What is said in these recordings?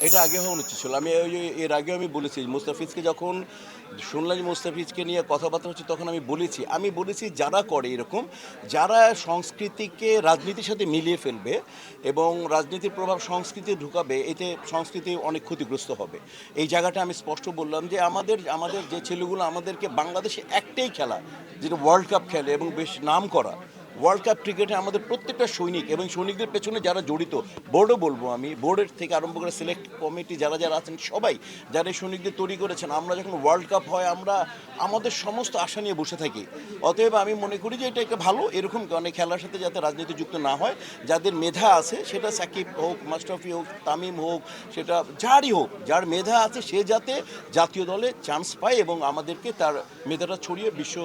এটা আগে হওয়া উচিত ছিল। আমি ওই যে এর আগেও আমি বলেছি মুস্তাফিজকে যখন শুনলাম যে মুস্তাফিজকে নিয়ে কথাবার্তা হচ্ছে তখন আমি বলেছি যারা করে এরকম, যারা সংস্কৃতিকে রাজনীতির সাথে মিলিয়ে ফেলবে এবং রাজনীতির প্রভাব সংস্কৃতি ঢুকাবে, এতে সংস্কৃতি অনেক ক্ষতিগ্রস্ত হবে। এই জায়গাটা আমি স্পষ্ট বললাম যে আমাদের যে ছেলেগুলো আমাদেরকে বাংলাদেশে একটাই খেলা যেটা ওয়ার্ল্ড কাপ খেলে এবং বেশ নাম করা ওয়ার্ল্ড কাপ ক্রিকেটে আমাদের প্রত্যেকটা সৈনিক এবং সৈনিকদের পেছনে যারা জড়িত, বোর্ডও বলবো আমি, বোর্ডের থেকে আরম্ভ করে সিলেক্ট কমিটি যারা যারা আছেন সবাই যারা এই সৈনিকদের তৈরি করেছেন, আমরা যখন ওয়ার্ল্ড কাপ হয় আমরা আমাদের সমস্ত আশা নিয়ে বসে থাকি। অতএব আমি মনে করি যে এটা একটা ভালো, এরকম অনেক খেলার সাথে যাতে রাজনীতি যুক্ত না হয়, যাদের মেধা আছে সেটা সাকিব হোক, মাশরাফি হোক, তামিম হোক, সেটা যারই হোক, যার মেধা আছে সে যাতে জাতীয় দলে চান্স পায় এবং আমাদেরকে তার মেধাটা ছড়িয়ে বিশ্ব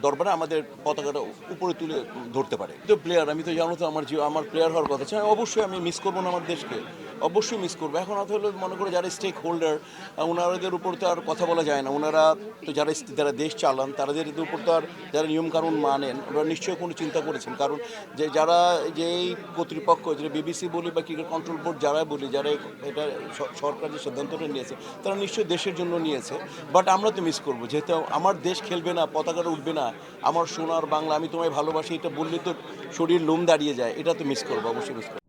দরবারে আমাদের পতাকাটা উপরে তুলে ধরতে পারে। তো প্লেয়ার, আমি তো জানো তো আমার প্লেয়ার হওয়ার কথা ছিল, অবশ্যই আমি মিস করবো না আমার দেশকে, অবশ্যই মিস করবো। এখন হয়তো হলো মনে করে যারা স্টেক হোল্ডার, ওনাদের উপর তো আর কথা বলা যায় না, ওনারা তো যারা দেশ চালান তাদের উপর তো আর যারা নিয়মকানুন মানেন ওরা নিশ্চয়ই কোনো চিন্তা করেছেন, কারণ যে যারা যে এই কর্তৃপক্ষ যেটা বিবিসি বলি বা ক্রিকেট কন্ট্রোল বোর্ড যারা বলি, যারা এটা সরকার যে সিদ্ধান্তটা নিয়েছে তারা নিশ্চয়ই দেশের জন্য নিয়েছে। বাট আমরা তো মিস করবো, যেহেতু আমার দেশ খেলবে না, পতাকাটা উঠবে না, আমার সোনার বাংলা, আমি তোমায় ভালোবাসি এটা বললে তো শরীর লোম দাঁড়িয়ে যায়, এটা তো মিস করবো, অবশ্যই মিস করবো।